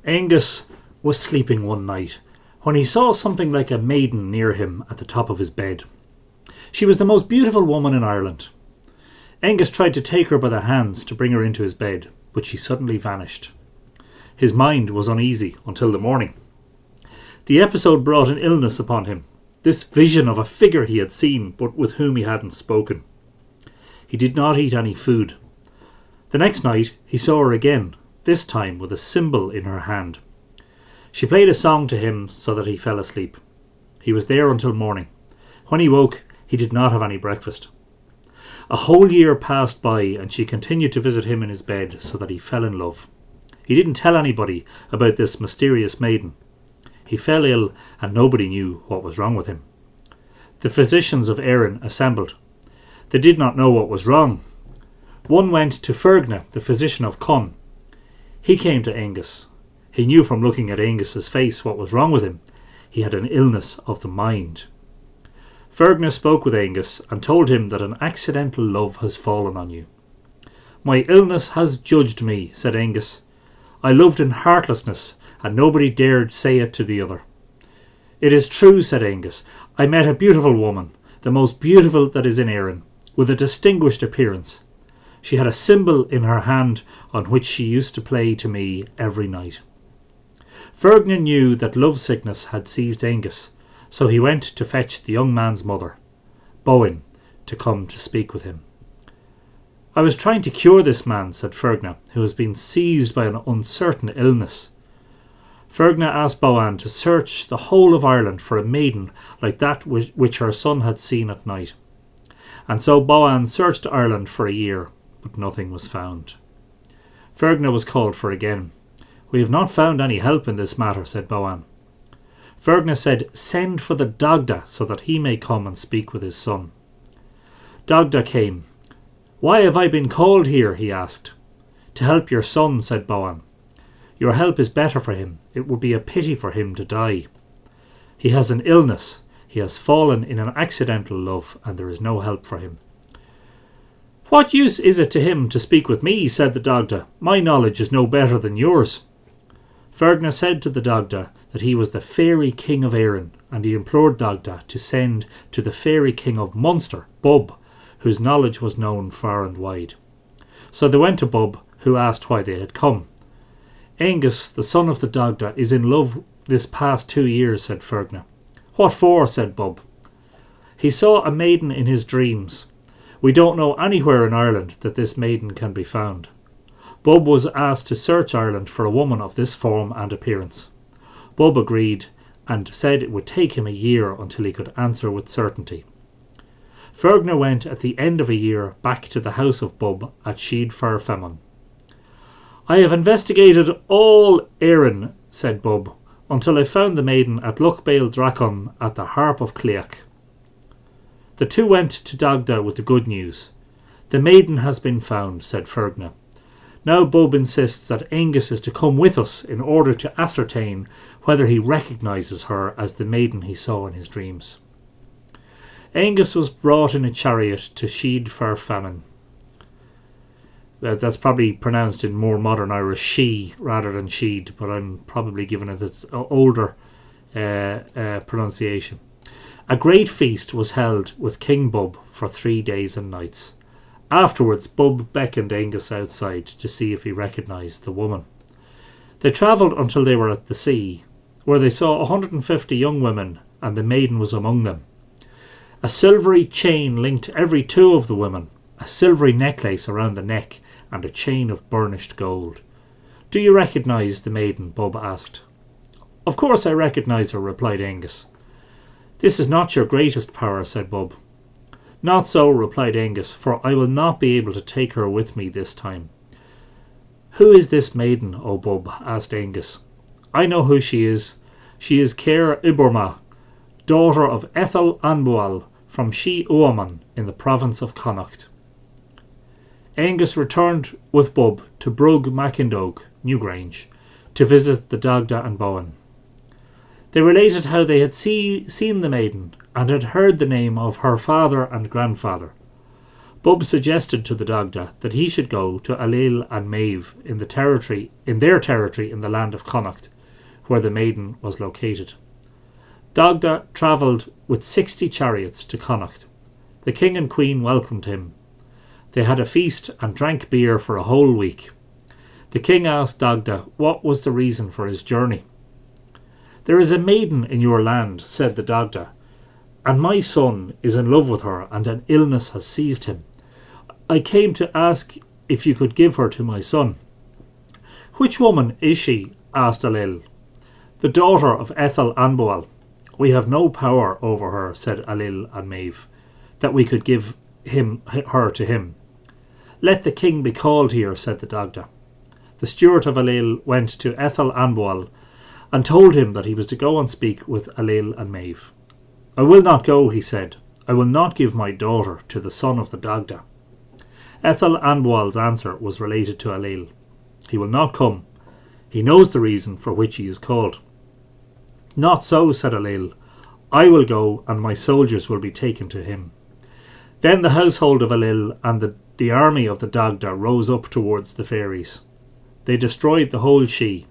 Angus was sleeping one night when he saw something like a maiden near him at the top of his bed. She was the most beautiful woman in Ireland. Angus tried to take her by the hands to bring her into his bed, but she suddenly vanished. His mind was uneasy until the morning. The episode brought an illness upon him, this vision of a figure he had seen but with whom he hadn't spoken. He did not eat any food. The next night he saw her again, this time with a cymbal in her hand. She played a song to him so that he fell asleep. He was there until morning. When he woke, he did not have any breakfast. A whole year passed by and she continued to visit him in his bed so that he fell in love. He didn't tell anybody about this mysterious maiden. He fell ill and nobody knew what was wrong with him. The physicians of Erin assembled. They did not know what was wrong. One went to Fergna, the physician of Con. He came to Angus. He knew from looking at Angus's face what was wrong with him. He had an illness of the mind. Fergna spoke with Angus and told him that an accidental love has fallen on you. My illness has judged me, said Angus. I loved in heartlessness, and nobody dared say it to the other. It is true, said Angus. I met a beautiful woman, the most beautiful that is in Erin, with a distinguished appearance. She had a cymbal in her hand on which she used to play to me every night. Fergna knew that love sickness had seized Angus, so he went to fetch the young man's mother, Bowen, to come to speak with him. I was trying to cure this man, said Fergna, who has been seized by an uncertain illness. Fergna asked Bowen to search the whole of Ireland for a maiden like that which her son had seen at night. And so Bowen searched Ireland for a year, but nothing was found. Fergna was called for again. We have not found any help in this matter, said Bowen. Fergna said, send for the Dagda so that he may come and speak with his son. Dagda came. Why have I been called here? He asked. To help your son, said Bowen. Your help is better for him. It would be a pity for him to die. He has an illness. He has fallen in an accidental love, and there is no help for him. What use is it to him to speak with me, said the Dagda. My knowledge is no better than yours. Fergna said to the Dagda that he was the fairy king of Erin, and he implored Dagda to send to the fairy king of Munster, Bub, whose knowledge was known far and wide. So they went to Bub, who asked why they had come. Angus, the son of the Dagda, is in love this past 2 years, said Fergna. What for? Said Bub. He saw a maiden in his dreams. We don't know anywhere in Ireland that this maiden can be found. Bub was asked to search Ireland for a woman of this form and appearance. Bub agreed and said it would take him a year until he could answer with certainty. Fergna went at the end of a year back to the house of Bub at Sheed Fair Femon. I have investigated all Erin, said Bub, until I found the maiden at Lochbale Dracon at the Harp of Cleach. The two went to Dagda with the good news. The maiden has been found, said Fergna. Now Bub insists that Angus is to come with us in order to ascertain whether he recognises her as the maiden he saw in his dreams. Angus was brought in a chariot to Sheed Fair Famine. That's probably pronounced in more modern Irish she rather than sheed, but I'm probably giving it its older pronunciation. A great feast was held with King Bub for 3 days and nights. Afterwards, Bub beckoned Angus outside to see if he recognised the woman. They travelled until they were at the sea, where they saw 150 young women, and the maiden was among them. A silvery chain linked every 2 of the women, a silvery necklace around the neck, and a chain of burnished gold. Do you recognise the maiden? Bub asked. Of course I recognise her, replied Angus. This is not your greatest power, said Bub. Not so, replied Angus, for I will not be able to take her with me this time. Who is this maiden, O Bub? asked Angus. I know who she is. She is Caer Iborma, daughter of Ethel Anbual from She Uaman in the province of Connacht. Angus returned with Bub to Brug Macindog, Newgrange, to visit the Dagda and Bowen. They related how they had seen the maiden and had heard the name of her father and grandfather. Bub suggested to the Dagda that he should go to Ailill and Maeve in their territory in the land of Connacht, where the maiden was located. Dagda travelled with 60 chariots to Connacht. The king and queen welcomed him. They had a feast and drank beer for a whole week. The king asked Dagda what was the reason for his journey. "There is a maiden in your land," said the Dagda, "and my son is in love with her and an illness has seized him. I came to ask if you could give her to my son." "Which woman is she?" asked Ailill. "The daughter of Ethel Anbual. We have no power over her," said Ailill and Maeve, "that we could give her to him." "Let the king be called here," said the Dagda. The steward of Ailill went to Ethel Anbual and told him that he was to go and speak with Ailill and Maeve. "I will not go," he said. "I will not give my daughter to the son of the Dagda." Ethel Anbual's answer was related to Ailill. "He will not come. He knows the reason for which he is called." "Not so," said Ailill. "I will go, and my soldiers will be taken to him." Then the household of Ailill and the army of the Dagda rose up towards the fairies. They destroyed the whole Sidhe.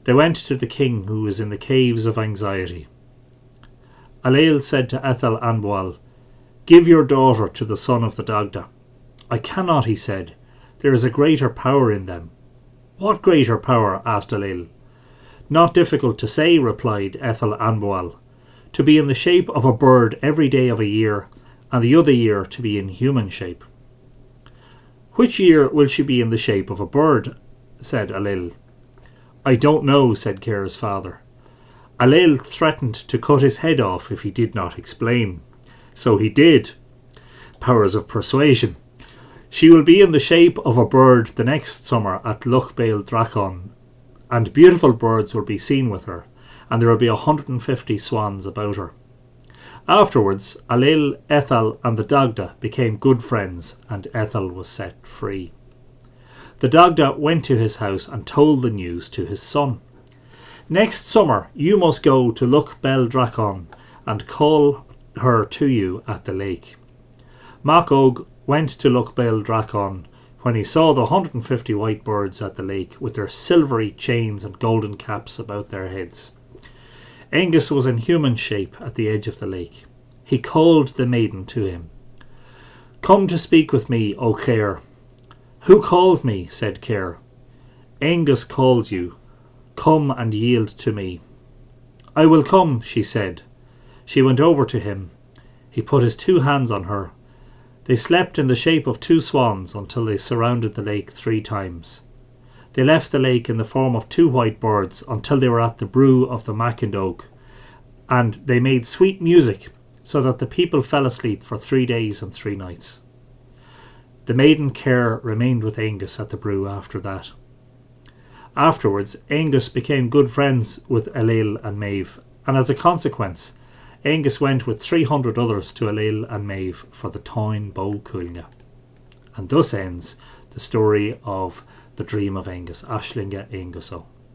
They went to the king, who was in the caves of anxiety. Ailill said to Ethel Anbual, "Give your daughter to the son of the Dagda." "I cannot," he said. "There is a greater power in them." "What greater power?" asked Ailill. "Not difficult to say," replied Ethel Anbual. "To be in the shape of a bird every day of a year, and the other year to be in human shape." "Which year will she be in the shape of a bird?" said Ailill. "I don't know," said Caer's father. Ailill threatened to cut his head off if he did not explain. So he did. Powers of persuasion. "She will be in the shape of a bird the next summer at Loch Bail Dracon, and beautiful birds will be seen with her, and there will be 150 swans about her." Afterwards, Ailill, Ethel and the Dagda became good friends, and Ethel was set free. The Dagda went to his house and told the news to his son. "Next summer you must go to Loch Bail Dracon and call her to you at the lake." Mac Og went to Loch Bail Dracon when he saw the 150 white birds at the lake with their silvery chains and golden caps about their heads. Oengus was in human shape at the edge of the lake. He called the maiden to him. "Come to speak with me, O Caer." "Who calls me?" said Caer. "Oengus calls you. Come and yield to me." "I will come," she said. She went over to him. He put his 2 hands on her. They slept in the shape of 2 swans until they surrounded the lake 3 times. They left the lake in the form of 2 white birds until they were at the brew of the Macindog, and they made sweet music so that the people fell asleep for 3 days and 3 nights. The maiden Caer remained with Oengus at the brew after that. Afterwards, Oengus became good friends with Ailill and Maeve, and as a consequence, Oengus went with 300 others to Ailill and Maeve for the Táin Bó Cúailnge. And thus ends the story of the Dream of Oengus, Aislinge Oenguso.